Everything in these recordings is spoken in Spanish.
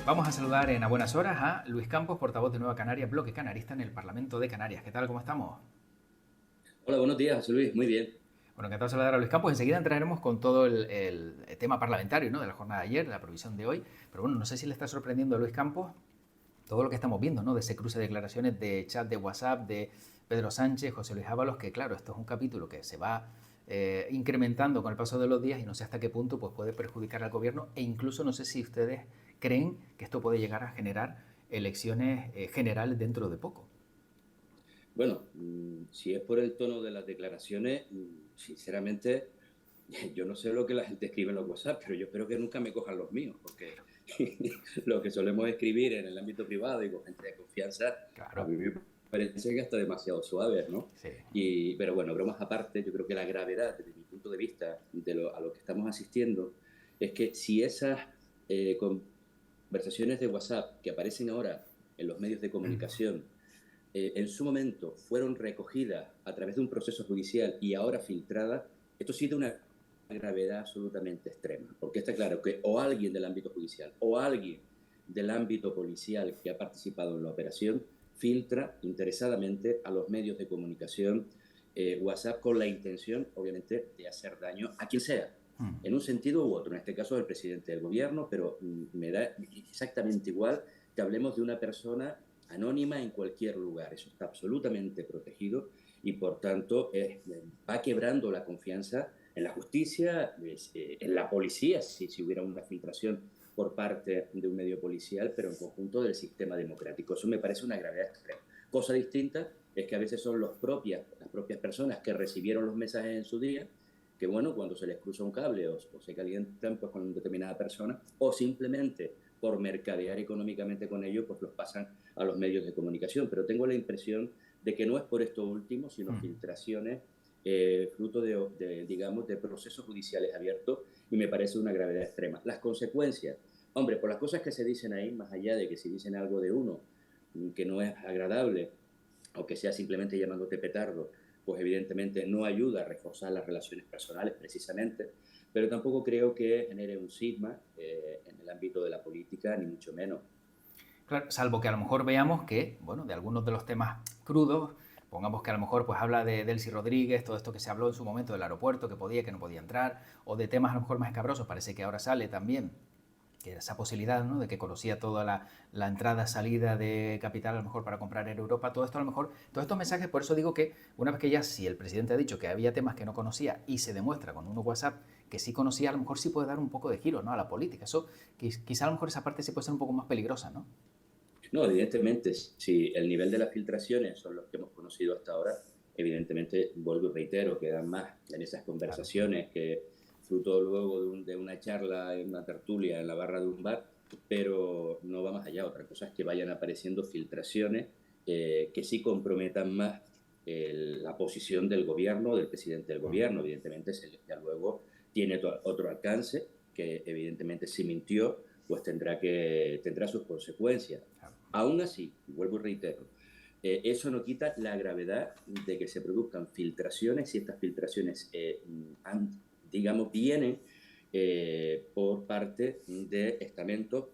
Vamos a saludar en a buenas horas a Luis Campos, portavoz de Nueva Canarias, Bloque Canarista en el Parlamento de Canarias. ¿Qué tal? ¿Cómo estamos? Hola, buenos días, José Luis. Muy bien. Bueno, encantado de saludar a Luis Campos. Enseguida entraremos con todo el tema parlamentario, ¿no?, de la jornada de ayer, de la provisión de hoy. Pero bueno, no sé si le está sorprendiendo a Luis Campos todo lo que estamos viendo, ¿no?, de ese cruce de declaraciones de chat de WhatsApp de Pedro Sánchez, José Luis Ábalos, que claro, esto es un capítulo que se va incrementando con el paso de los días y no sé hasta qué punto pues, puede perjudicar al gobierno e incluso no sé si ustedes creen que esto puede llegar a generar elecciones generales dentro de poco. Bueno, si es por el tono de las declaraciones, sinceramente, yo no sé lo que la gente escribe en los WhatsApp, pero yo espero que nunca me cojan los míos, porque lo que solemos escribir en el ámbito privado y con gente de confianza, a Claro, mí me parece que está demasiado suave, ¿no? sí. Pero bueno, bromas aparte, yo creo que la gravedad, desde mi punto de vista, a lo que estamos asistiendo, es que si esas conversaciones de WhatsApp que aparecen ahora en los medios de comunicación, en su momento fueron recogidas a través de un proceso judicial y ahora filtradas, esto sí de una gravedad absolutamente extrema, porque está claro que o alguien del ámbito judicial o alguien del ámbito policial que ha participado en la operación filtra interesadamente a los medios de comunicación WhatsApp con la intención, obviamente, de hacer daño a quien sea, en un sentido u otro, en este caso el presidente del gobierno, pero me da exactamente igual que hablemos de una persona anónima en cualquier lugar. Eso está absolutamente protegido y, por tanto, va quebrando la confianza en la justicia, en la policía, si hubiera una filtración por parte de un medio policial, pero en conjunto del sistema democrático. Eso me parece una gravedad extrema. Cosa distinta es que a veces son las propias personas que recibieron los mensajes en su día, que bueno, cuando se les cruza un cable o se calientan pues, con una determinada persona, o simplemente por mercadear económicamente con ellos, pues los pasan a los medios de comunicación. Pero tengo la impresión de que no es por esto último, sino filtraciones fruto digamos, de procesos judiciales abiertos, y me parece una gravedad extrema. Las consecuencias, hombre, por las cosas que se dicen ahí, más allá de que si dicen algo de uno que no es agradable, o que sea simplemente llamándote petardo, pues evidentemente no ayuda a reforzar las relaciones personales precisamente, pero tampoco creo que genere un sisma en el ámbito de la política, ni mucho menos. Claro, salvo que a lo mejor veamos que, bueno, de algunos de los temas crudos, pongamos que a lo mejor pues habla de Delcy Rodríguez, todo esto que se habló en su momento del aeropuerto, que no podía entrar, o de temas a lo mejor más escabrosos, parece que ahora sale también que esa posibilidad, ¿no?, de que conocía toda la entrada, salida de capital a lo mejor para comprar en Europa, todo esto a lo mejor, todos estos mensajes, por eso digo que una vez que ya si el presidente ha dicho que había temas que no conocía y se demuestra con un WhatsApp que sí conocía, a lo mejor sí puede dar un poco de giro, ¿no?, a la política. Eso, quizá a lo mejor esa parte sí puede ser un poco más peligrosa, ¿no? No, evidentemente, si el nivel de las filtraciones son los que hemos conocido hasta ahora, evidentemente, vuelvo y reitero, quedan más en esas Claro. conversaciones que fruto luego de una charla en una tertulia en la barra de un bar, pero no va más allá. Otra cosa es que vayan apareciendo filtraciones que sí comprometan más la posición del gobierno, del presidente del gobierno. Evidentemente, ya luego tiene otro alcance, que evidentemente si mintió, pues tendrá sus consecuencias. Claro. Aún así, vuelvo y reitero, eso no quita la gravedad de que se produzcan filtraciones, si estas filtraciones, digamos, vienen por parte de estamentos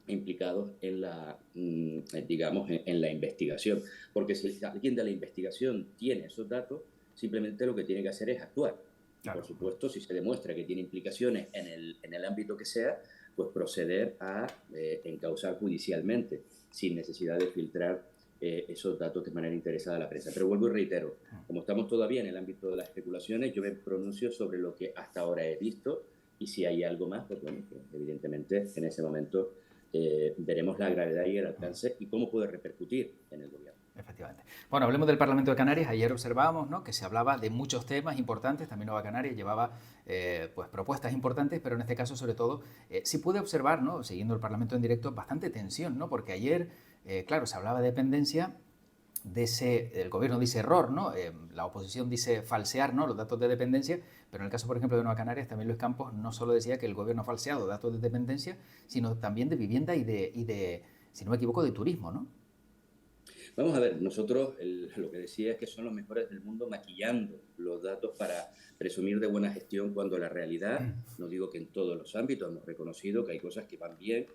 implicados en digamos, en la investigación. Porque si alguien de la investigación tiene esos datos, simplemente lo que tiene que hacer es actuar. Y por Claro. supuesto, si se demuestra que tiene implicaciones en el ámbito que sea, pues proceder a encausar judicialmente, sin necesidad de filtrar esos datos de manera interesada a la prensa. Pero vuelvo y reitero, como estamos todavía en el ámbito de las especulaciones, yo me pronuncio sobre lo que hasta ahora he visto, y si hay algo más, pues bueno, pues evidentemente en ese momento veremos la gravedad y el alcance y cómo puede repercutir en el gobierno. Efectivamente. Bueno, hablemos del Parlamento de Canarias. Ayer observábamos, ¿no?, que se hablaba de muchos temas importantes. También Nueva Canarias llevaba pues propuestas importantes, pero en este caso, sobre todo, sí pude observar, ¿no?, siguiendo el Parlamento en directo, bastante tensión, ¿no? Porque ayer, claro, se hablaba de dependencia, el gobierno dice error, ¿no? La oposición dice falsear, ¿no?, los datos de dependencia, pero en el caso, por ejemplo, de Nueva Canarias, también Luis Campos no solo decía que el gobierno ha falseado datos de dependencia, sino también de vivienda y de, si no me equivoco, de turismo, ¿no? Vamos a ver, nosotros lo que decía es que son los mejores del mundo maquillando los datos para presumir de buena gestión, cuando la realidad, no digo que en todos los ámbitos hemos reconocido que hay cosas que van bien,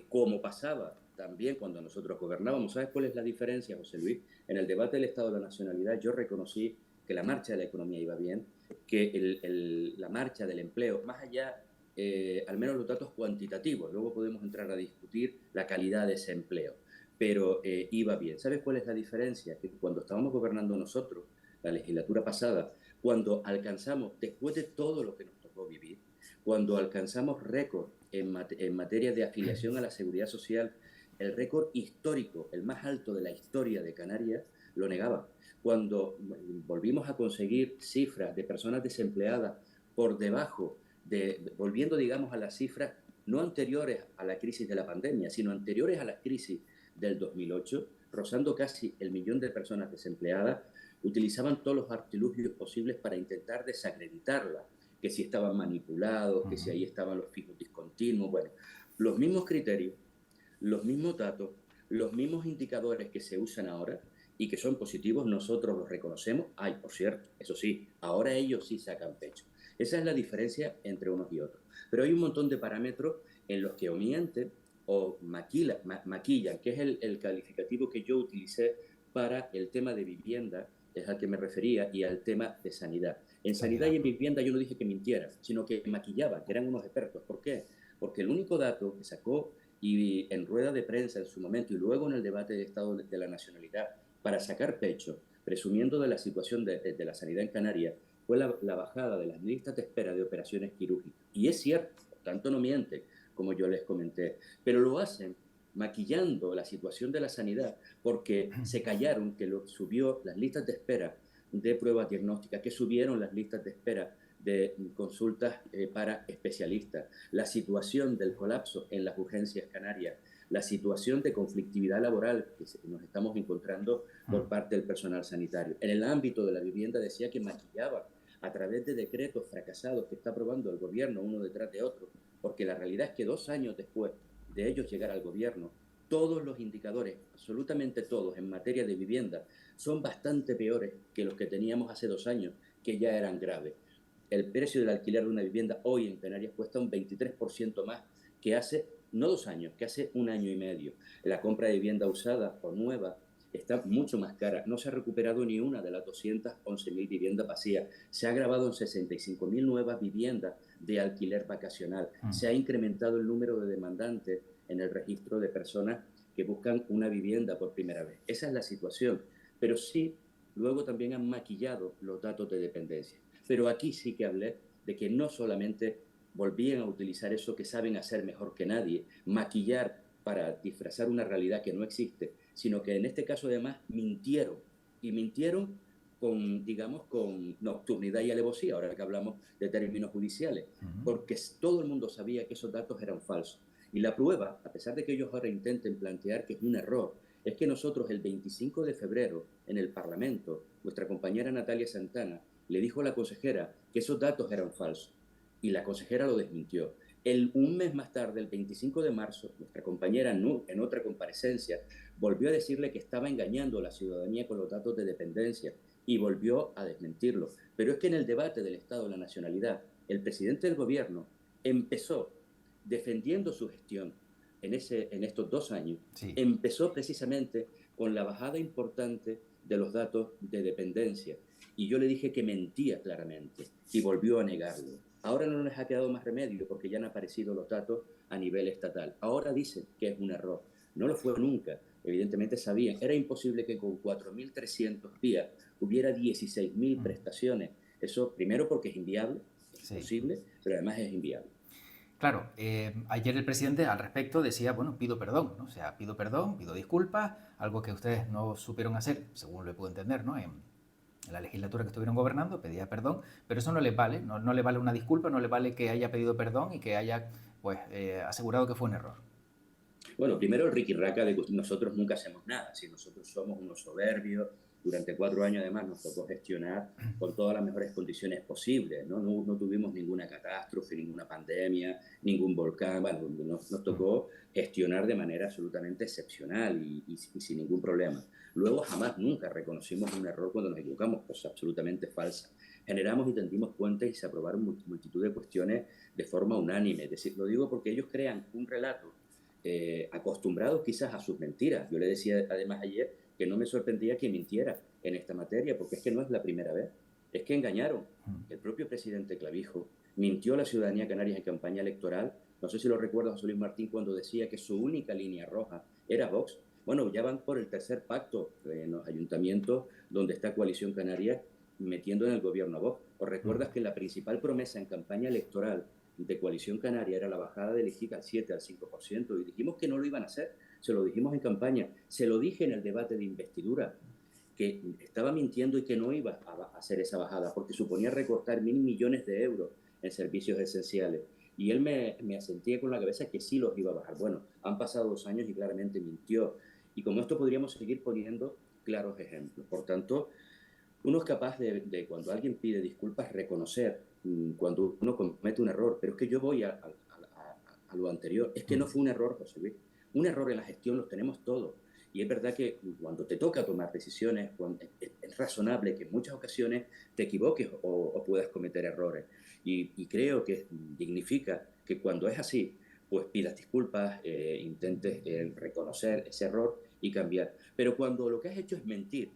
como pasaba también cuando nosotros gobernábamos. ¿Sabes cuál es la diferencia, José Luis? En el debate del Estado de la Nacionalidad yo reconocí que la marcha de la economía iba bien, que la marcha del empleo, más allá, al menos los datos cuantitativos, luego podemos entrar a discutir la calidad de ese empleo, pero iba bien. ¿Sabes cuál es la diferencia? Que cuando estábamos gobernando nosotros, la legislatura pasada, cuando alcanzamos, después de todo lo que nos tocó vivir, cuando alcanzamos récord en materia de afiliación a la seguridad social, el récord histórico, el más alto de la historia de Canarias, lo negaban. Cuando volvimos a conseguir cifras de personas desempleadas por debajo volviendo, digamos, a las cifras no anteriores a la crisis de la pandemia, sino anteriores a la crisis del 2008, rozando casi el millón de personas desempleadas, utilizaban todos los artilugios posibles para intentar desacreditarla, que si estaban manipulados, que si ahí estaban los fijos discontinuos, bueno, los mismos criterios, los mismos datos, los mismos indicadores que se usan ahora y que son positivos, nosotros los reconocemos. Ay, por cierto, eso sí, ahora ellos sí sacan pecho. Esa es la diferencia entre unos y otros. Pero hay un montón de parámetros en los que o mienten o maquillan, que es el calificativo que yo utilicé para el tema de vivienda, es al que me refería, y al tema de sanidad. En sanidad y en vivienda yo no dije que mintieran, sino que maquillaban, que eran unos expertos. ¿Por qué? Porque el único dato que sacó y en rueda de prensa en su momento y luego en el debate de Estado de la Nacionalidad para sacar pecho, presumiendo de la situación de la sanidad en Canarias, fue la bajada de las listas de espera de operaciones quirúrgicas. Y es cierto, por tanto no miente, como yo les comenté, pero lo hacen maquillando la situación de la sanidad porque se callaron que subió las listas de espera de pruebas diagnósticas, que subieron las listas de espera de consultas para especialistas, la situación del colapso en las urgencias canarias, la situación de conflictividad laboral que nos estamos encontrando por parte del personal sanitario. En el ámbito de la vivienda decía que maquillaba a través de decretos fracasados que está aprobando el gobierno uno detrás de otro, porque la realidad es que 2 años después de ellos llegar al gobierno, todos los indicadores, absolutamente todos, en materia de vivienda, son bastante peores que los que teníamos hace 2 años, que ya eran graves. El precio del alquiler de una vivienda hoy en Canarias cuesta un 23% más que hace, no 2 años, que hace 1 año y medio. La compra de vivienda usada o nueva está mucho más cara. No se ha recuperado ni una de las 211.000 viviendas vacías. Se ha agravado en 65.000 nuevas viviendas de alquiler vacacional. Se ha incrementado el número de demandantes en el registro de personas que buscan una vivienda por primera vez. Esa es la situación. Pero sí, luego también han maquillado los datos de dependencia. Pero aquí sí que hablé de que no solamente volvían a utilizar eso que saben hacer mejor que nadie, maquillar para disfrazar una realidad que no existe, sino que en este caso además mintieron, y mintieron con, digamos, con nocturnidad y alevosía, ahora que hablamos de términos judiciales, porque todo el mundo sabía que esos datos eran falsos. Y la prueba, a pesar de que ellos ahora intenten plantear que es un error, es que nosotros el 25 de febrero en el Parlamento, nuestra compañera Natalia Santana le dijo a la consejera que esos datos eran falsos y la consejera lo desmintió. Un mes más tarde, el 25 de marzo, nuestra compañera en otra comparecencia volvió a decirle que estaba engañando a la ciudadanía con los datos de dependencia y volvió a desmentirlo. Pero es que en el debate del Estado de la Nacionalidad, el presidente del gobierno empezó defendiendo su gestión en estos 2 años, sí, empezó precisamente con la bajada importante de los datos de dependencia. Y yo le dije que mentía claramente y volvió a negarlo. Ahora no les ha quedado más remedio porque ya han aparecido los datos a nivel estatal. Ahora dicen que es un error. No lo fue nunca. Evidentemente sabían. Era imposible que con 4.300 días hubiera 16.000 prestaciones. Eso primero porque es inviable, es posible, pero además es inviable. Claro, ayer el presidente al respecto decía, bueno, pido perdón, ¿no? O sea, pido perdón, pido disculpas, algo que ustedes no supieron hacer, según lo puedo entender, ¿no? En la legislatura que estuvieron gobernando, pedía perdón, pero eso no les vale, no le vale una disculpa, no le vale que haya pedido perdón y que haya, pues, asegurado que fue un error. Bueno, primero el riquirraca de que nosotros nunca hacemos nada, si nosotros somos unos soberbios, durante 4 años además nos tocó gestionar con todas las mejores condiciones posibles, ¿no? No tuvimos ninguna catástrofe, ninguna pandemia, ningún volcán, bueno, nos tocó gestionar de manera absolutamente excepcional y sin ningún problema. Luego jamás, nunca reconocimos un error cuando nos equivocamos, cosa absolutamente falsa. Generamos y tendimos puentes y se aprobaron multitud de cuestiones de forma unánime, es decir, lo digo porque ellos crean un relato acostumbrados quizás a sus mentiras. Yo le decía además ayer que no me sorprendía que mintiera en esta materia, porque es que no es la primera vez. Es que engañaron. El propio presidente Clavijo mintió a la ciudadanía canaria en campaña electoral. No sé si lo recuerda José Luis Martín cuando decía que su única línea roja era Vox. Bueno, ya van por el tercer pacto en los ayuntamientos donde está Coalición Canaria metiendo en el gobierno a Vox. ¿Os recuerdas que la principal promesa en campaña electoral de Coalición Canaria era la bajada del IGIC al 7, al 5%? Y dijimos que no lo iban a hacer. Se lo dijimos en campaña. Se lo dije en el debate de investidura, que estaba mintiendo y que no iba a hacer esa bajada, porque suponía recortar 1.000 millones de euros en servicios esenciales. Y él me asentía con la cabeza que sí los iba a bajar. Bueno, han pasado 2 años y claramente mintió. Y como esto podríamos seguir poniendo claros ejemplos. Por tanto, uno es capaz de cuando alguien pide disculpas, reconocer cuando uno comete un error. Pero es que yo voy a lo anterior. Es que no fue un error, José Luis. Un error en la gestión los tenemos todos. Y es verdad que cuando te toca tomar decisiones, es razonable que en muchas ocasiones te equivoques o puedas cometer errores. Y creo que dignifica que cuando es así, pues pidas disculpas, intentes reconocer ese error y cambiar. Pero cuando lo que has hecho es mentir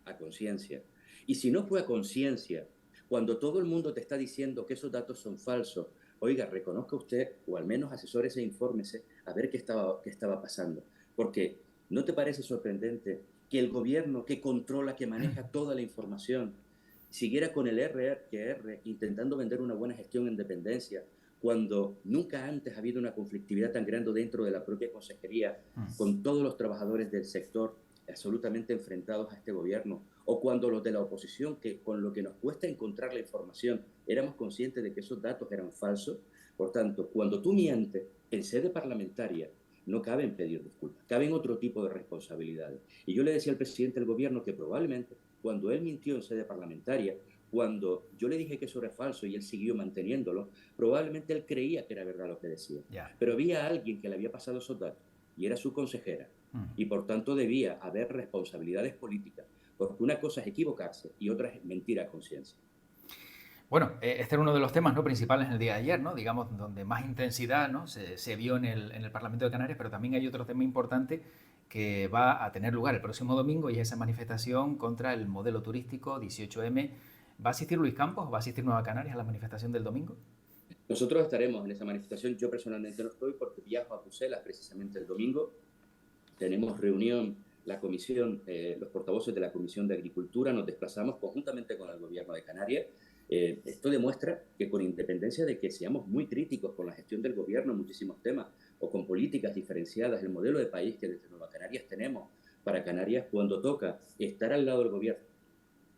a conciencia, y si no fue a conciencia, cuando todo el mundo te está diciendo que esos datos son falsos, oiga, reconozca usted, o al menos asesórese e infórmese a ver qué estaba pasando. Porque ¿no te parece sorprendente que el gobierno que controla, que maneja toda la información, siguiera con el RQR intentando vender una buena gestión en dependencia, cuando nunca antes ha habido una conflictividad tan grande dentro de la propia consejería, con todos los trabajadores del sector absolutamente enfrentados a este gobierno, o cuando los de la oposición, que con lo que nos cuesta encontrar la información, éramos conscientes de que esos datos eran falsos? Por tanto, cuando tú mientes en sede parlamentaria, no caben pedir disculpas, caben otro tipo de responsabilidades. Y yo le decía al presidente del gobierno que probablemente cuando él mintió en sede parlamentaria, cuando yo le dije que eso era falso y él siguió manteniéndolo, probablemente él creía que era verdad lo que decía. Pero había alguien que le había pasado esos datos y era su consejera. Y por tanto debía haber responsabilidades políticas, porque una cosa es equivocarse y otra es mentir a conciencia. Bueno, este era uno de los temas, ¿no?, principales en el día de ayer, ¿no?, digamos, donde más intensidad, ¿no?, se vio en el Parlamento de Canarias, pero también hay otro tema importante que va a tener lugar el próximo domingo, y es esa manifestación contra el modelo turístico 18M. ¿Va a asistir Luis Campos o va a asistir Nueva Canarias a la manifestación del domingo? Nosotros estaremos en esa manifestación. Yo personalmente no estoy porque viajo a Bruselas precisamente el domingo. Tenemos reunión, la comisión, los portavoces de la Comisión de Agricultura, nos desplazamos conjuntamente con el Gobierno de Canarias. Esto demuestra que, con independencia de que seamos muy críticos con la gestión del Gobierno en muchísimos temas, o con políticas diferenciadas, el modelo de país que desde Nueva Canarias tenemos para Canarias, cuando toca estar al lado del Gobierno,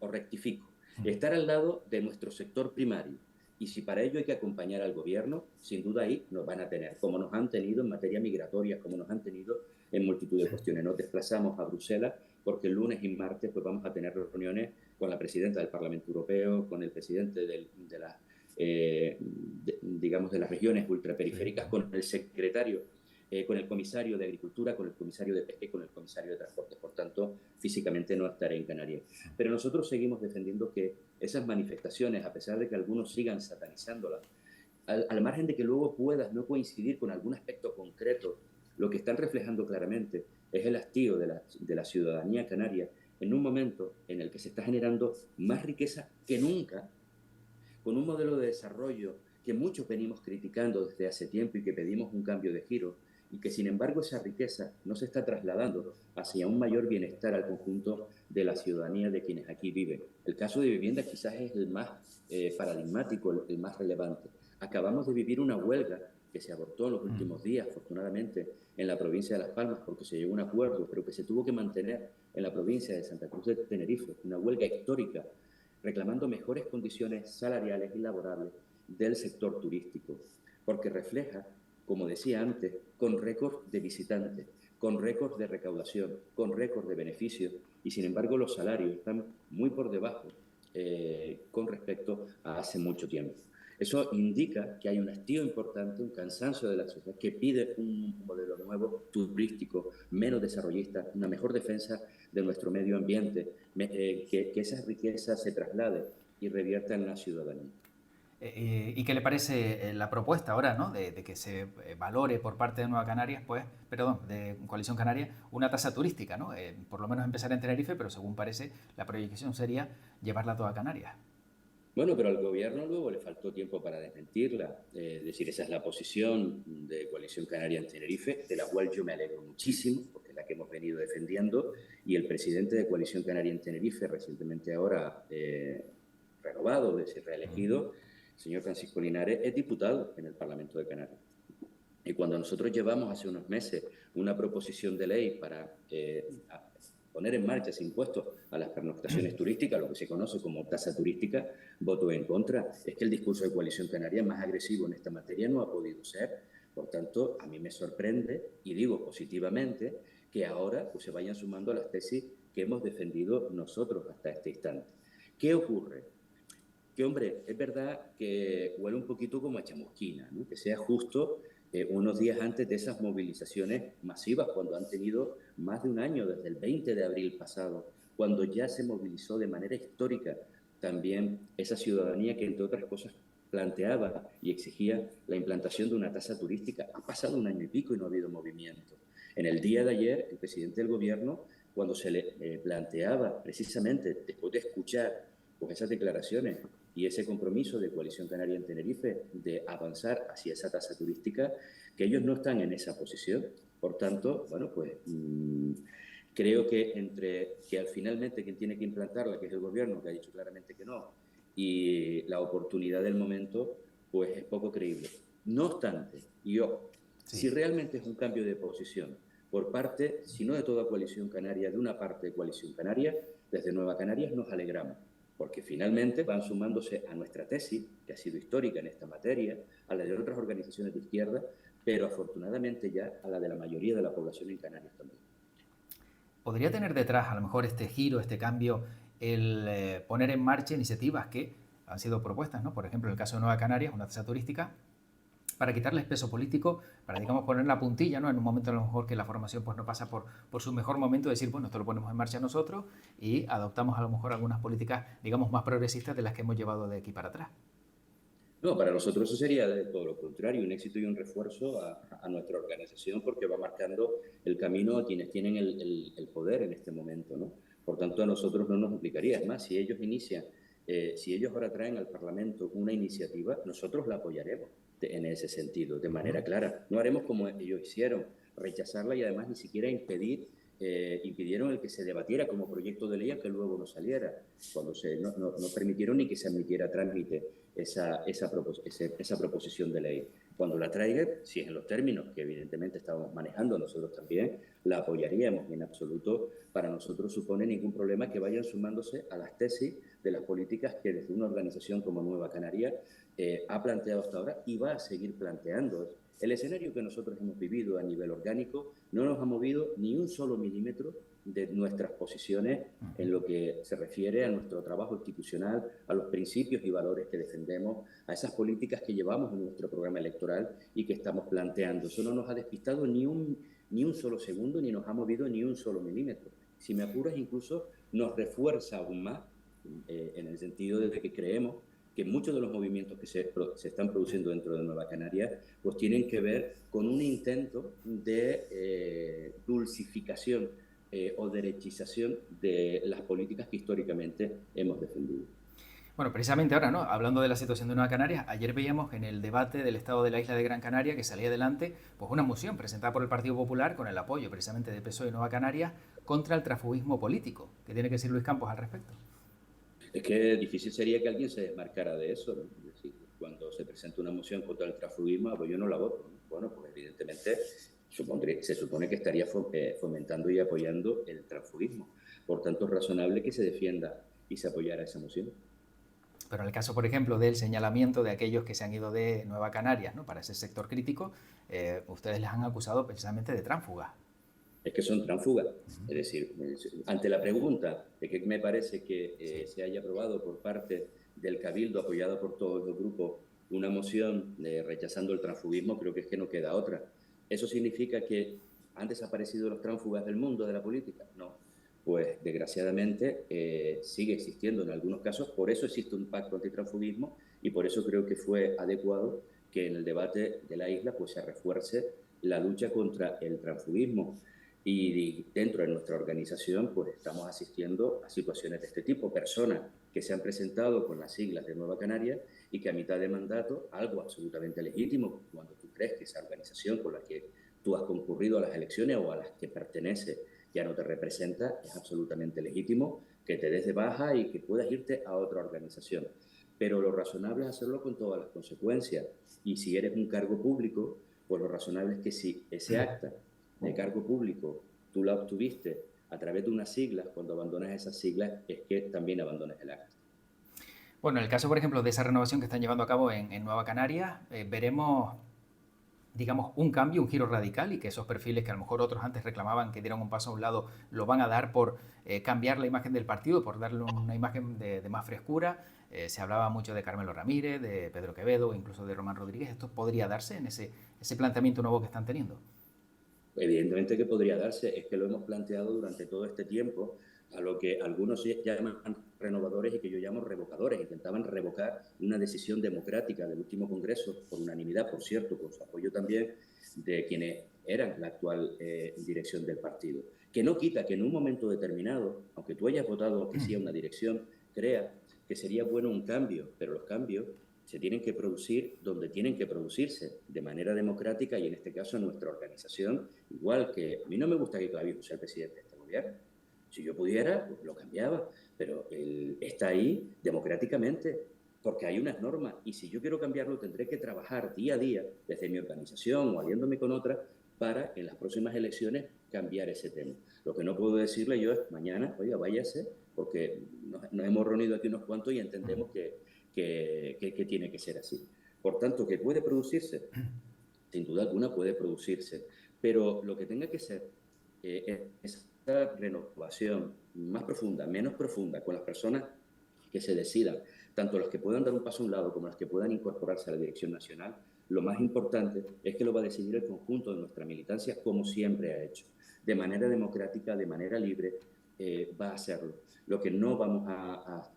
o rectifico, estar al lado de nuestro sector primario, y si para ello hay que acompañar al gobierno, sin duda ahí nos van a tener, como nos han tenido en materia migratoria, como nos han tenido en multitud de cuestiones. Nos desplazamos a Bruselas porque el lunes y martes pues vamos a tener reuniones con la presidenta del Parlamento Europeo, con el presidente digamos, de las regiones ultraperiféricas, con el secretario, con el comisario de Agricultura, con el comisario de Pesca y con el comisario de Transporte. Por tanto, físicamente no estaré en Canarias. Pero nosotros seguimos defendiendo que esas manifestaciones, a pesar de que algunos sigan satanizándolas, al margen de que luego puedas no coincidir con algún aspecto concreto, lo que están reflejando claramente es el hastío de la ciudadanía canaria en un momento en el que se está generando más riqueza que nunca, con un modelo de desarrollo que muchos venimos criticando desde hace tiempo y que pedimos un cambio de giro, y que sin embargo esa riqueza no se está trasladando hacia un mayor bienestar al conjunto de la ciudadanía de quienes aquí viven. El caso de vivienda quizás es el más paradigmático, el más relevante. Acabamos de vivir una huelga que se abortó en los últimos días, afortunadamente, en la provincia de Las Palmas, porque se llegó a un acuerdo, pero que se tuvo que mantener en la provincia de Santa Cruz de Tenerife, una huelga histórica, reclamando mejores condiciones salariales y laborables del sector turístico, porque refleja, como decía antes, con récord de visitantes, con récord de recaudación, con récord de beneficios, y sin embargo los salarios están muy por debajo con respecto a hace mucho tiempo. Eso indica que hay un hastío importante, un cansancio de la sociedad que pide un modelo nuevo, turístico, menos desarrollista, una mejor defensa de nuestro medio ambiente, que esa riqueza se traslade y revierta en la ciudadanía. ¿Y qué le parece la propuesta ahora, ¿no? de que se valore por parte de Nueva Canarias, pues, perdón, de Coalición Canaria, una tasa turística, ¿no? Por lo menos empezar en Tenerife, pero según parece, la proyección sería llevarla a toda Canarias. Bueno, pero al gobierno luego le faltó tiempo para desmentirla. Es decir, esa es la posición de Coalición Canaria en Tenerife, de la cual yo me alegro muchísimo, porque es la que hemos venido defendiendo. Y el presidente de Coalición Canaria en Tenerife, recientemente ahora renovado, reelegido, el señor Francisco Linares, es diputado en el Parlamento de Canarias. Y cuando nosotros llevamos hace unos meses una proposición de ley para poner en marcha ese impuesto a las pernoctaciones turísticas, lo que se conoce como tasa turística, voto en contra. Es que el discurso de Coalición Canaria más agresivo en esta materia no ha podido ser. Por tanto, a mí me sorprende, y digo positivamente, que ahora pues, se vayan sumando a las tesis que hemos defendido nosotros hasta este instante. ¿Qué ocurre? Que, hombre, es verdad que huele un poquito como a chamusquina, ¿no? Que sea justo unos días antes de esas movilizaciones masivas, cuando han tenido más de un año, desde el 20 de abril pasado, cuando ya se movilizó de manera histórica también esa ciudadanía que, entre otras cosas, planteaba y exigía la implantación de una tasa turística. Ha pasado un año y pico y no ha habido movimiento. En el día de ayer, el presidente del gobierno, cuando se le planteaba precisamente, después de escuchar pues, esas declaraciones y ese compromiso de Coalición Canaria en Tenerife de avanzar hacia esa tasa turística, que ellos no están en esa posición. Por tanto, bueno, pues creo que entre que al finalmente quien tiene que implantarla, que es el gobierno, que ha dicho claramente que no, y la oportunidad del momento, pues es poco creíble. No obstante, si realmente es un cambio de posición por parte, si no de toda Coalición Canaria, de una parte de Coalición Canaria, desde Nueva Canarias nos alegramos, porque finalmente van sumándose a nuestra tesis, que ha sido histórica en esta materia, a la de otras organizaciones de izquierda, pero afortunadamente ya a la de la mayoría de la población en Canarias también. ¿Podría tener detrás a lo mejor este giro, este cambio, el poner en marcha iniciativas que han sido propuestas, ¿no? Por ejemplo, en el caso de Nueva Canarias, una tasa turística, para quitarles peso político, para, digamos, poner la puntilla, ¿no? En un momento a lo mejor que la formación pues, no pasa por su mejor momento, decir, bueno, esto lo ponemos en marcha nosotros y adoptamos a lo mejor algunas políticas, digamos, más progresistas de las que hemos llevado de aquí para atrás. No, para nosotros eso sería de todo lo contrario, un éxito y un refuerzo a nuestra organización porque va marcando el camino a quienes tienen el poder en este momento, ¿no? Por tanto, a nosotros no nos implicaría. Es más, si ellos inician, si ellos ahora traen al Parlamento una iniciativa, nosotros la apoyaremos en ese sentido, de manera clara. No haremos como ellos hicieron, rechazarla y además ni siquiera impidieron el que se debatiera como proyecto de ley aunque luego no saliera, cuando no permitieron ni que se admitiera a trámite esa proposición de ley. Cuando la traigan, si es en los términos que evidentemente estábamos manejando nosotros también, la apoyaríamos. En absoluto para nosotros supone ningún problema que vayan sumándose a las tesis de las políticas que desde una organización como Nueva Canaria ha planteado hasta ahora y va a seguir planteando. El escenario que nosotros hemos vivido a nivel orgánico no nos ha movido ni un solo milímetro de nuestras posiciones en lo que se refiere a nuestro trabajo institucional, a los principios y valores que defendemos, a esas políticas que llevamos en nuestro programa electoral y que estamos planteando. Eso no nos ha despistado ni un solo segundo, ni nos ha movido ni un solo milímetro. Si me apuras, incluso nos refuerza aún más, en el sentido de que creemos que muchos de los movimientos que se están produciendo dentro de Nueva Canarias pues tienen que ver con un intento de dulcificación o derechización de las políticas que históricamente hemos defendido. Bueno, precisamente ahora, ¿no? Hablando de la situación de Nueva Canarias, ayer veíamos en el debate del estado de la isla de Gran Canaria que salía adelante pues una moción presentada por el Partido Popular con el apoyo precisamente de PSOE y Nueva Canarias contra el transfugismo político. ¿Qué tiene que decir Luis Campos al respecto? Es que difícil sería que alguien se desmarcara de eso, ¿no? Es decir, cuando se presenta una moción contra el transfugismo, pues yo no la voto, ¿no? Bueno, pues evidentemente se supone que estaría fomentando y apoyando el transfugismo. Por tanto, es razonable que se defienda y se apoyara esa moción. Pero en el caso, por ejemplo, del señalamiento de aquellos que se han ido de Nueva Canarias, ¿no? Para ese sector crítico, ustedes les han acusado precisamente de tránsfugas. Es que son tránsfugas. Es decir, ante la pregunta de que me parece que se haya aprobado por parte del Cabildo, apoyado por todos los grupos, una moción rechazando el transfugismo, creo que es que no queda otra. ¿Eso significa que han desaparecido los tránsfugas del mundo de la política? No. Pues desgraciadamente sigue existiendo en algunos casos, por eso existe un pacto antitransfugismo y por eso creo que fue adecuado que en el debate de la isla pues se refuerce la lucha contra el transfugismo. Y dentro de nuestra organización pues estamos asistiendo a situaciones de este tipo, personas que se han presentado con las siglas de Nueva Canaria y que a mitad de mandato, algo absolutamente legítimo, cuando tú crees que esa organización con la que tú has concurrido a las elecciones o a las que pertenece ya no te representa, es absolutamente legítimo que te des de baja y que puedas irte a otra organización. Pero lo razonable es hacerlo con todas las consecuencias. Y si eres un cargo público, pues lo razonable es que si ese acta de cargo público tú la obtuviste a través de unas siglas, cuando abandonas esas siglas es que también abandonas el acta. Bueno, en el caso, por ejemplo, de esa renovación que están llevando a cabo en Nueva Canarias, veremos, digamos, un cambio, un giro radical y que esos perfiles que a lo mejor otros antes reclamaban que dieran un paso a un lado, lo van a dar por cambiar la imagen del partido, por darle una imagen de más frescura. Se hablaba mucho de Carmelo Ramírez, de Pedro Quevedo, incluso de Román Rodríguez. ¿Esto podría darse en ese planteamiento nuevo que están teniendo? Evidentemente que podría darse, es que lo hemos planteado durante todo este tiempo, a lo que algunos llaman renovadores y que yo llamo revocadores. Intentaban revocar una decisión democrática del último Congreso, por unanimidad, por cierto, con su apoyo también de quienes eran la actual dirección del partido. Que no quita que en un momento determinado, aunque tú hayas votado que sí a una dirección, crea que sería bueno un cambio, pero los cambios se tienen que producir donde tienen que producirse, de manera democrática, y en este caso en nuestra organización, igual que a mí no me gusta que Clavijo sea el presidente de este gobierno. Si yo pudiera, pues lo cambiaba, pero él está ahí democráticamente porque hay unas normas y si yo quiero cambiarlo tendré que trabajar día a día desde mi organización o aliándome con otras para en las próximas elecciones cambiar ese tema. Lo que no puedo decirle yo es mañana, oiga, váyase, porque nos hemos reunido aquí unos cuantos y entendemos que tiene que ser así. Por tanto, que puede producirse, sin duda alguna puede producirse, pero lo que tenga que ser es esa renovación más profunda, menos profunda, con las personas que se decidan, tanto los que puedan dar un paso a un lado como los que puedan incorporarse a la dirección nacional, lo más importante es que lo va a decidir el conjunto de nuestra militancia, como siempre ha hecho, de manera democrática, de manera libre, va a hacerlo. Lo que no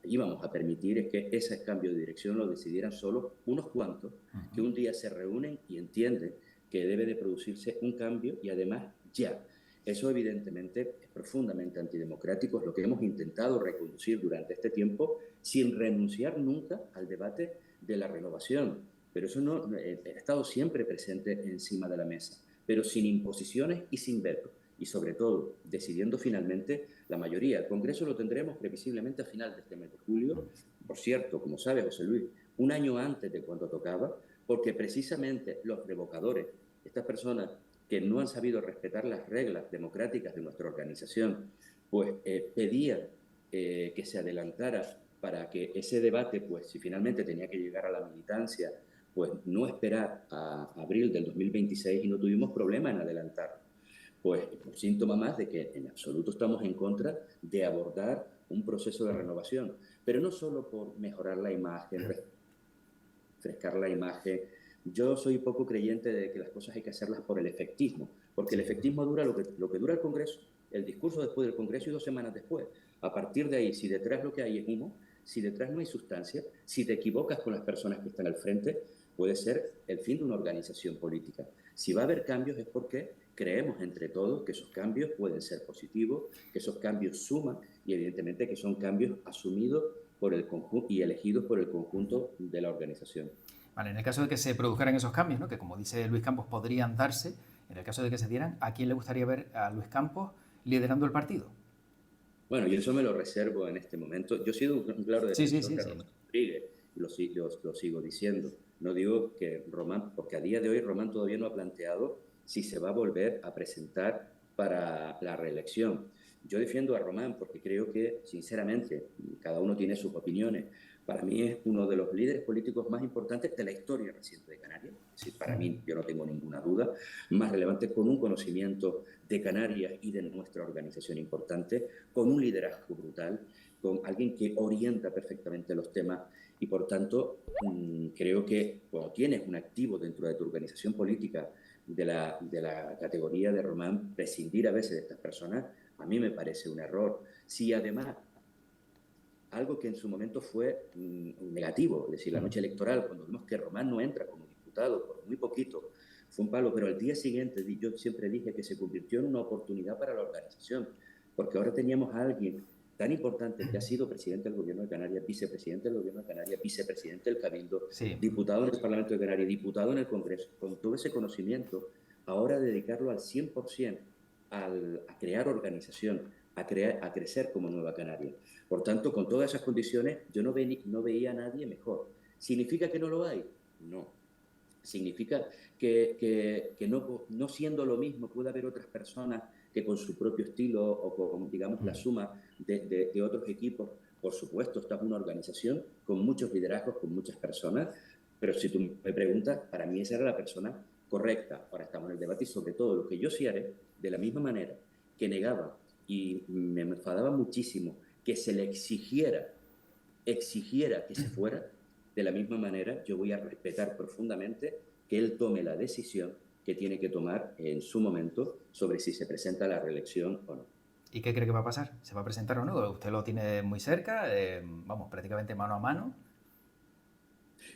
íbamos a permitir es que ese cambio de dirección lo decidieran solo unos cuantos que un día se reúnen y entienden que debe de producirse un cambio y además ya. Eso evidentemente es profundamente antidemocrático, es lo que hemos intentado reconducir durante este tiempo sin renunciar nunca al debate de la renovación. Pero eso no ha estado siempre presente encima de la mesa, pero sin imposiciones y sin veto. Y sobre todo, decidiendo finalmente la mayoría. El Congreso lo tendremos previsiblemente a final de este mes de julio. Por cierto, como sabe José Luis, un año antes de cuando tocaba, porque precisamente los revocadores, estas personas que no han sabido respetar las reglas democráticas de nuestra organización, pues pedían que se adelantara para que ese debate, pues si finalmente tenía que llegar a la militancia, pues no esperar a abril del 2026 y no tuvimos problema en adelantarlo. Pues un síntoma más de que en absoluto estamos en contra de abordar un proceso de renovación, pero no solo por mejorar la imagen, refrescar la imagen. Yo soy poco creyente de que las cosas hay que hacerlas por el efectismo, porque el efectismo dura lo que dura el Congreso, el discurso después del Congreso y 2 semanas después. A partir de ahí, si detrás lo que hay es humo, si detrás no hay sustancia, si te equivocas con las personas que están al frente, puede ser el fin de una organización política. Si va a haber cambios es porque creemos entre todos que esos cambios pueden ser positivos, que esos cambios suman y evidentemente que son cambios asumidos por el conjunto y elegidos por el conjunto de la organización. Vale, en el caso de que se produjeran esos cambios, ¿no? Que como dice Luis Campos podrían darse, en el caso de que se dieran, ¿a quién le gustaría ver a Luis Campos liderando el partido? Bueno, y eso me lo reservo en este momento. Yo he sido un claro Sí, sí, defensor sí, de sí. Román Rodríguez, y lo sigo diciendo. No digo que Román, porque a día de hoy Román todavía no ha planteado si se va a volver a presentar para la reelección. Yo defiendo a Román porque creo que, sinceramente, cada uno tiene sus opiniones. Para mí es uno de los líderes políticos más importantes de la historia reciente de Canarias. Es decir, para mí, yo no tengo ninguna duda, más relevante, con un conocimiento de Canarias y de nuestra organización importante, con un liderazgo brutal, con alguien que orienta perfectamente los temas y por tanto creo que cuando tienes un activo dentro de tu organización política de la categoría de Román, prescindir a veces de estas personas, a mí me parece un error. Si además algo que en su momento fue negativo, es decir, la noche electoral, cuando vimos que Román no entra como diputado por muy poquito, fue un palo, pero al día siguiente yo siempre dije que se convirtió en una oportunidad para la organización, porque ahora teníamos a alguien tan importante que ha sido presidente del Gobierno de Canarias, vicepresidente del Gobierno de Canarias, vicepresidente del Cabildo, Sí. diputado en el Parlamento de Canarias, diputado en el Congreso, con todo ese conocimiento, ahora dedicarlo al 100% a crear organización, a crecer como Nueva Canaria. Por tanto, con todas esas condiciones, yo no veía a nadie mejor. ¿Significa que no lo hay? No. Significa que no siendo lo mismo puede haber otras personas que con su propio estilo o con, digamos, la suma de otros equipos. Por supuesto, esta es una organización con muchos liderazgos, con muchas personas, pero si tú me preguntas, para mí esa era la persona correcta. Ahora estamos en el debate y sobre todo lo que yo sí haré, de la misma manera que negaba y me enfadaba muchísimo que se le exigiera que se fuera, de la misma manera yo voy a respetar profundamente que él tome la decisión que tiene que tomar en su momento sobre si se presenta a la reelección o no. ¿Y qué cree que va a pasar? ¿Se va a presentar o no? Usted lo tiene muy cerca, vamos, prácticamente mano a mano.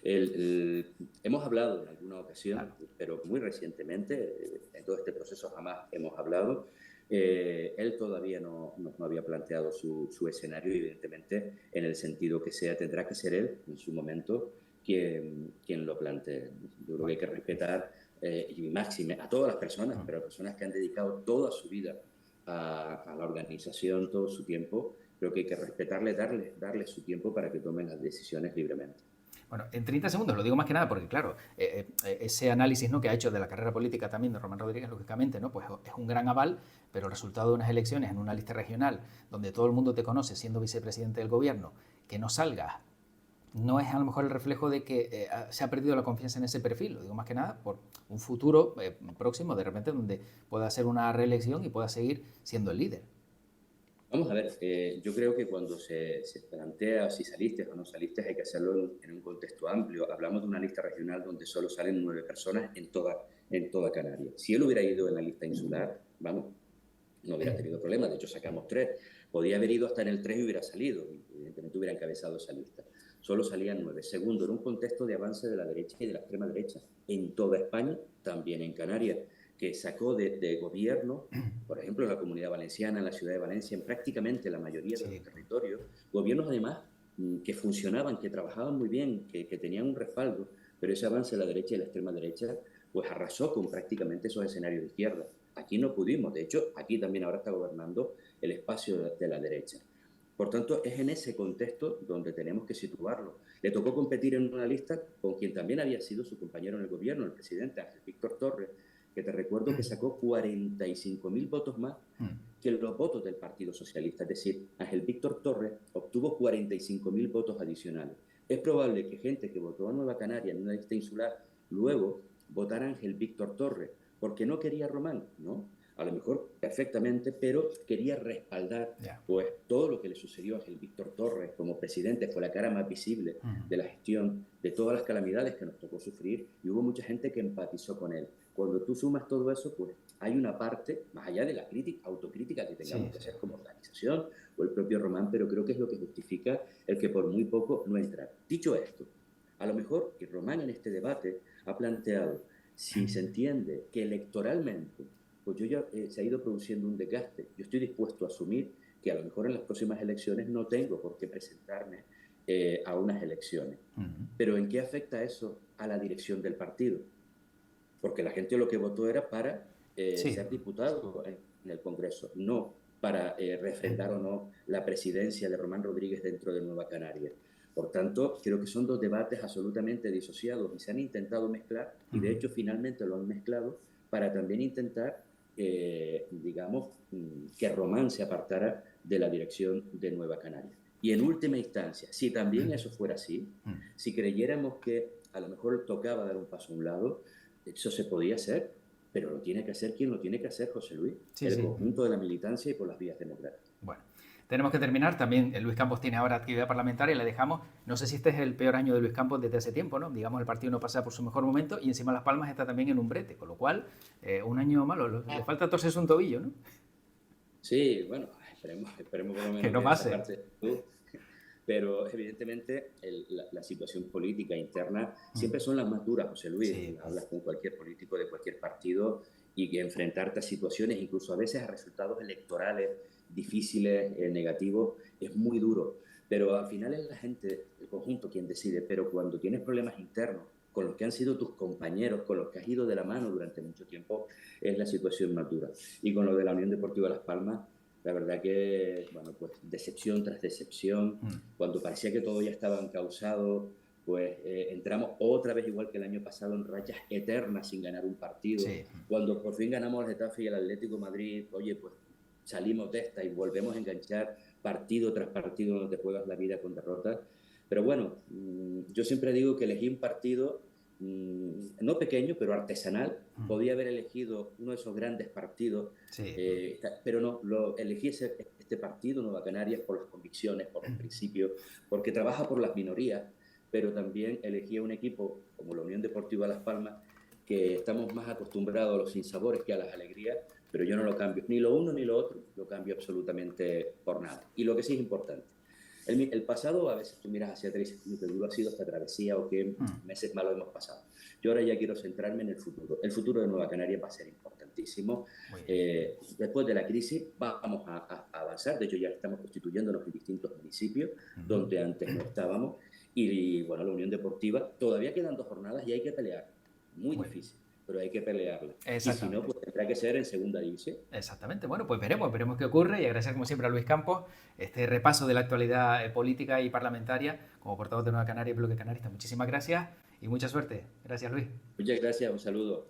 Hemos hablado en alguna ocasión, Claro. pero muy recientemente, en todo este proceso jamás hemos hablado. Él todavía no había planteado su escenario, evidentemente, en el sentido que tendrá que ser él, en su momento, quien lo plantee. Yo creo que hay que respetar, y máxime, a todas las personas, pero a personas que han dedicado toda su vida a la organización, todo su tiempo. Creo que hay que respetarle, darle su tiempo para que tomen las decisiones libremente. Bueno, en 30 segundos, lo digo más que nada porque, claro, ese análisis, ¿no?, que ha hecho de la carrera política también de Román Rodríguez, lógicamente, ¿no?, pues es un gran aval, pero el resultado de unas elecciones en una lista regional donde todo el mundo te conoce siendo vicepresidente del gobierno, que no salgas, no es a lo mejor el reflejo de que se ha perdido la confianza en ese perfil. Lo digo más que nada por un futuro próximo, de repente, donde pueda hacer una reelección y pueda seguir siendo el líder. Vamos a ver, yo creo que cuando se plantea si saliste o no saliste hay que hacerlo en un contexto amplio. Hablamos de una lista regional donde solo salen 9 personas en toda Canarias. Si él hubiera ido en la lista insular, vamos, no hubiera tenido problemas. De hecho, sacamos 3. Podía haber ido hasta en el 3 y hubiera salido. Evidentemente hubiera encabezado esa lista. Solo salían 9. Segundo, en un contexto de avance de la derecha y de la extrema derecha en toda España, también en Canarias, que sacó de gobierno, por ejemplo, en la Comunidad Valenciana, en la ciudad de Valencia, en prácticamente la mayoría de los territorios, gobiernos además que funcionaban, que trabajaban muy bien, que tenían un respaldo, pero ese avance de la derecha y la extrema derecha pues arrasó con prácticamente esos escenarios de izquierda. Aquí no pudimos, de hecho, aquí también ahora está gobernando el espacio de la derecha. Por tanto, es en ese contexto donde tenemos que situarlo. Le tocó competir en una lista con quien también había sido su compañero en el gobierno, el presidente Ángel Víctor Torres, que te recuerdo que sacó 45.000 votos más que los votos del Partido Socialista. Es decir, Ángel Víctor Torres obtuvo 45.000 votos adicionales. Es probable que gente que votó a Nueva Canaria en una lista insular luego votara a Ángel Víctor Torres porque no quería a Román, ¿no? A lo mejor perfectamente, pero quería respaldar pues todo lo que le sucedió a Ángel Víctor Torres como presidente. Fue la cara más visible de la gestión, de todas las calamidades que nos tocó sufrir, y hubo mucha gente que empatizó con él. Cuando tú sumas todo eso, pues hay una parte, más allá de la autocrítica que tengamos que hacer como organización o el propio Román, pero creo que es lo que justifica el que por muy poco no entrar. Dicho esto, a lo mejor que Román en este debate ha planteado, si se entiende que electoralmente pues se ha ido produciendo un desgaste, yo estoy dispuesto a asumir que a lo mejor en las próximas elecciones no tengo por qué presentarme a unas elecciones. Pero ¿en qué afecta eso a la dirección del partido? Porque la gente lo que votó era para ser diputado en el Congreso, no para refrendar o no la presidencia de Román Rodríguez dentro de Nueva Canarias. Por tanto, creo que son dos debates absolutamente disociados y se han intentado mezclar, y de hecho finalmente lo han mezclado para también intentar, digamos, que Román se apartara de la dirección de Nueva Canarias. Y en última instancia, si también eso fuera así, si creyéramos que a lo mejor tocaba dar un paso a un lado, eso se podía hacer, pero lo tiene que hacer quien lo tiene que hacer, José Luis, el conjunto de la militancia y por las vías democráticas. Bueno, tenemos que terminar. También Luis Campos tiene ahora actividad parlamentaria, le dejamos. No sé si este es el peor año de Luis Campos desde hace tiempo, ¿no? Digamos, el partido no pasa por su mejor momento y encima Las Palmas está también en un brete, con lo cual, un año malo. Le falta torcerse un tobillo, ¿no? Sí, bueno, esperemos por lo menos que no pase. pero evidentemente la situación política interna siempre son las más duras, José Luis. Sí, Hablas con cualquier político de cualquier partido y que enfrentarte a situaciones, incluso a veces a resultados electorales difíciles, negativos, es muy duro. Pero al final es la gente, el conjunto, quien decide. Pero cuando tienes problemas internos con los que han sido tus compañeros, con los que has ido de la mano durante mucho tiempo, es la situación más dura. Y con lo de la Unión Deportiva Las Palmas, la verdad que, bueno, pues decepción tras decepción, cuando parecía que todo ya estaba encausado, pues entramos otra vez, igual que el año pasado, en rachas eternas sin ganar un partido. sí. Cuando por fin ganamos el Getafe y el Atlético de Madrid, oye, pues salimos de esta y volvemos a enganchar partido tras partido donde te juegas la vida con derrotas. Pero bueno, yo siempre digo que elegí un partido no pequeño, pero artesanal. Podía haber elegido uno de esos grandes partidos, Sí. pero no, elegí este partido, Nueva Canarias, por las convicciones, por los principios, porque trabaja por las minorías, pero también elegí a un equipo como la Unión Deportiva Las Palmas, que estamos más acostumbrados a los sinsabores que a las alegrías, pero yo no lo cambio, ni lo uno ni lo otro, lo cambio absolutamente por nada. Y lo que sí es importante, el pasado, a veces tú miras hacia atrás y dices, qué duro ha sido esta travesía o qué meses malos hemos pasado. Yo ahora ya quiero centrarme en el futuro. El futuro de Nueva Canarias va a ser importantísimo. Después de la crisis vamos a avanzar. De hecho, ya estamos constituyéndonos en distintos municipios donde antes no estábamos. Y bueno, la Unión Deportiva, todavía quedan 2 jornadas y hay que pelear. Muy difícil, pero hay que pelearla. Y si no, pues tendrá que ser en segunda división. Exactamente. Bueno, pues veremos qué ocurre y agradecer como siempre a Luis Campos este repaso de la actualidad política y parlamentaria como portavoz de Nueva Canaria y Bloque Canarista. Muchísimas gracias y mucha suerte. Gracias, Luis. Muchas gracias, un saludo.